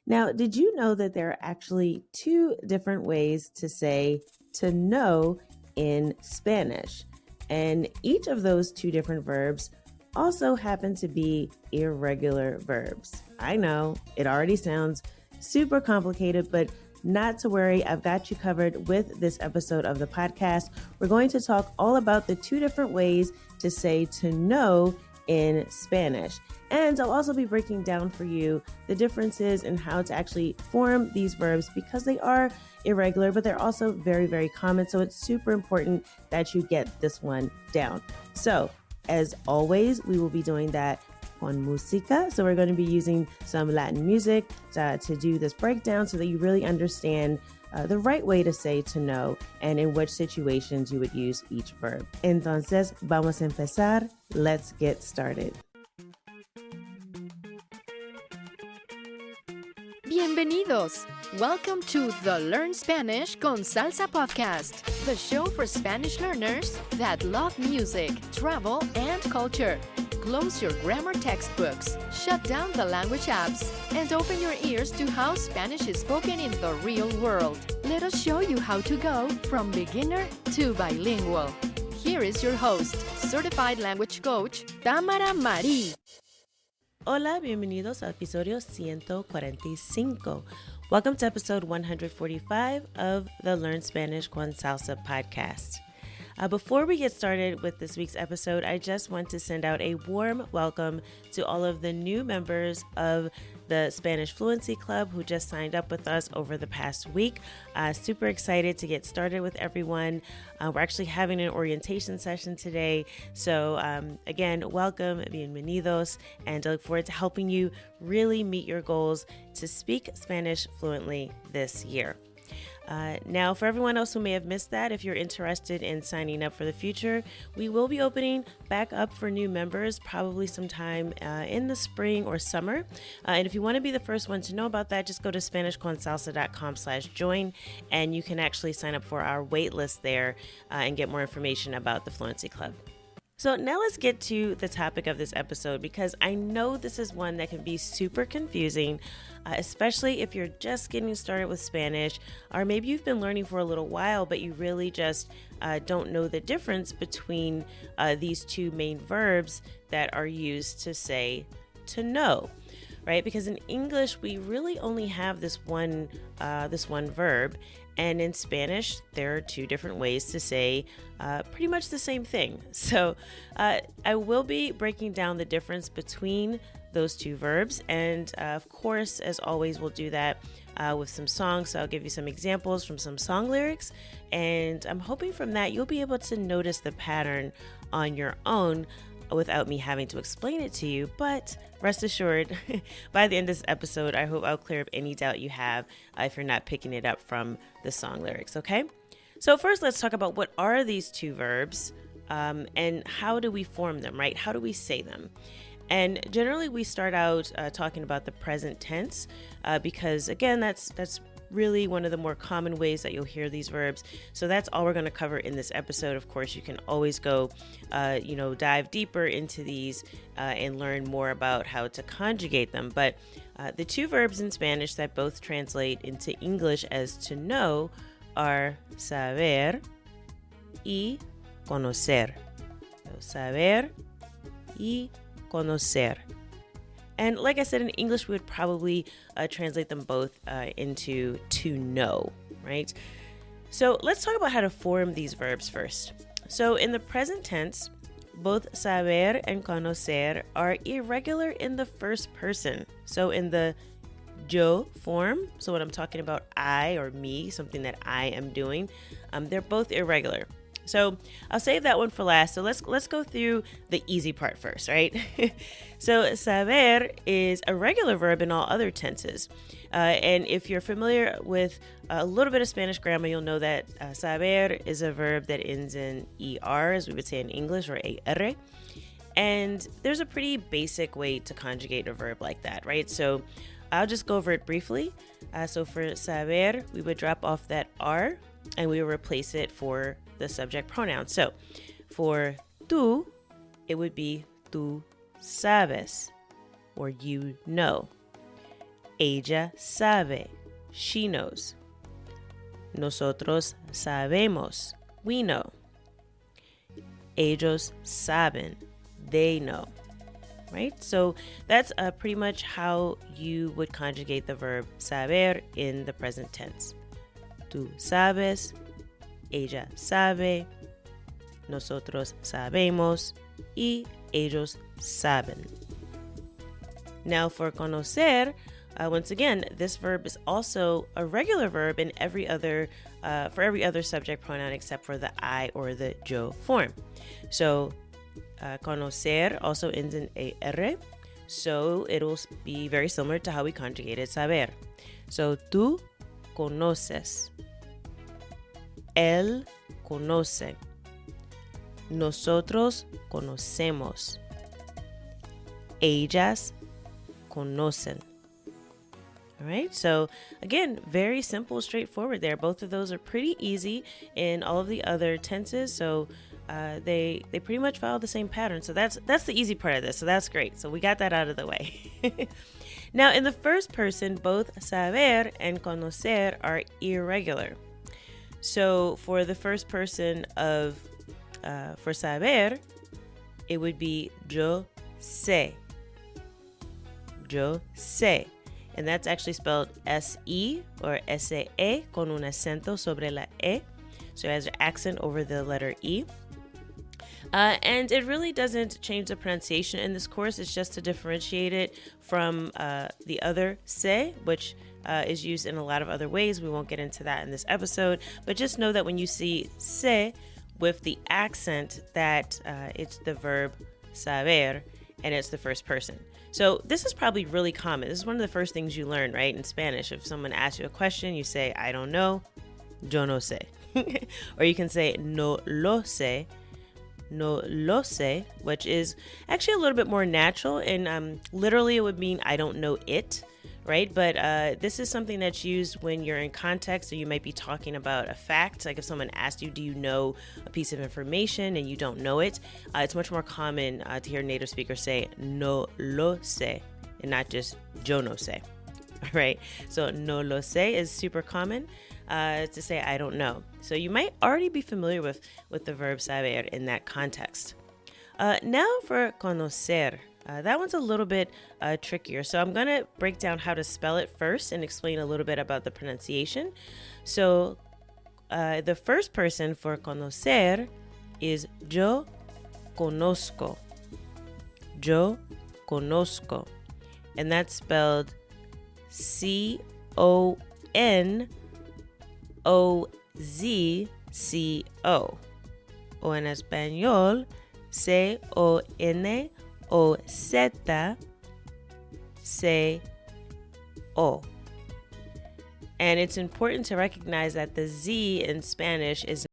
Now, did you know that there are actually two different ways to say to know in Spanish? And each of those two different verbs also happen to be irregular verbs. I know it already sounds super complicated, but not to worry, I've got you covered with this episode of the podcast. We're going to talk all about the two different ways to say to know in Spanish. And I'll also be breaking down for you the differences in how to actually form these verbs because they are irregular, but they're also very, very common. So it's super important that you get this one down. So as always, we will be doing that con música. So we're going to be using some Latin music to do this breakdown so that you really understand the right way to say to know and in which situations you would use each verb. Entonces, vamos a empezar. Let's get started. Bienvenidos! Welcome to the Learn Spanish con Salsa podcast, the show for Spanish learners that love music, travel, and culture. Close your grammar textbooks, shut down the language apps, and open your ears to how Spanish is spoken in the real world. Let us show you how to go from beginner to bilingual. Here is your host, certified language coach, Tamara Marie. Hola, bienvenidos al episodio 145. Welcome to episode 145 of the Learn Spanish con Salsa podcast. Before we get started with this week's episode, I just want to send out a warm welcome to all of the new members of the Spanish Fluency Club who just signed up with us over the past week. Super excited to get started with everyone. We're actually having an orientation session today. So again, welcome, bienvenidos, and I look forward to helping you really meet your goals to speak Spanish fluently this year. Now, for everyone else who may have missed that, if you're interested in signing up for the future, we will be opening back up for new members probably sometime in the spring or summer. And if you want to be the first one to know about that, just go to SpanishConSalsa.com/join, and you can actually sign up for our wait list there and get more information about the Fluency Club. So now let's get to the topic of this episode because I know this is one that can be super confusing, especially if you're just getting started with Spanish, or maybe you've been learning for a little while, but you really just don't know the difference between these two main verbs that are used to say to know, right? Because in English, we really only have this one verb. And in Spanish, there are two different ways to say pretty much the same thing. So I will be breaking down the difference between those two verbs. And of course, as always, we'll do that with some songs. So I'll give you some examples from some song lyrics. And I'm hoping from that, you'll be able to notice the pattern on your own without me having to explain it to you. But rest assured, by the end of this episode, I hope I'll clear up any doubt you have if you're not picking it up from the song lyrics, okay? So first, let's talk about what are these two verbs and how do we form them, right? How do we say them? And generally, we start out talking about the present tense because, again, that's really one of the more common ways that you'll hear these verbs. So that's all we're going to cover in this episode. Of course, you can always go, dive deeper into these and learn more about how to conjugate them. But the two verbs in Spanish that both translate into English as to know are saber y conocer. So saber y conocer. And like I said, in English, we would probably translate them both into to know, right? So let's talk about how to form these verbs first. So in the present tense, both saber and conocer are irregular in the first person. So in the yo form, so when I'm talking about I or me, something that I am doing, they're both irregular. So I'll save that one for last. So let's go through the easy part first, right? So saber is a regular verb in all other tenses. And if you're familiar with a little bit of Spanish grammar, you'll know that saber is a verb that ends in er, as we would say in English, or er. And there's a pretty basic way to conjugate a verb like that, right? So I'll just go over it briefly. So for saber, we would drop off that r and we will replace it for the subject pronoun. So for tú, it would be tú sabes, or you know. Ella sabe. She knows. Nosotros sabemos. We know. Ellos saben. They know. Right? So that's pretty much how you would conjugate the verb saber in the present tense. Tú sabes. Ella sabe. Nosotros sabemos. Y ellos saben. Now for conocer, once again, this verb is also a regular verb in for every other subject pronoun except for the I or the yo form. So conocer also ends in AR, so it'll be very similar to how we conjugated saber. So tú conoces. Él conoce. Nosotros conocemos. Ellas conocen. All right, so again, very simple, straightforward there. Both of those are pretty easy in all of the other tenses, so they pretty much follow the same pattern. So that's the easy part of this, so that's great. So we got that out of the way. Now, in the first person, both saber and conocer are irregular. So for the first person for saber, it would be yo sé. Yo sé. And that's actually spelled S-E or S-A-E con un acento sobre la E. So it has an accent over the letter E. And it really doesn't change the pronunciation in this course. It's just to differentiate it from the other se, which is used in a lot of other ways. We won't get into that in this episode. But just know that when you see se with the accent, that it's the verb saber and it's the first person. So this is probably really common. This is one of the first things you learn, right, in Spanish. If someone asks you a question, you say, I don't know, yo no sé. Or you can say, no lo sé, which is actually a little bit more natural. And literally it would mean I don't know it, right? But this is something that's used when you're in context, or you might be talking about a fact. Like if someone asked you, do you know a piece of information, and you don't know it, it's much more common to hear native speakers say no lo sé and not just yo no sé. All right, so no lo sé is super common to say I don't know. So you might already be familiar with the verb saber in that context. Now for conocer. That one's a little bit trickier. So I'm going to break down how to spell it first and explain a little bit about the pronunciation. So the first person for conocer is yo conozco. Yo conozco. And that's spelled C-O-N-O-Z-C-O. O en español, C-O-N-O-Z-C-O. And it's important to recognize that the Z in Spanish is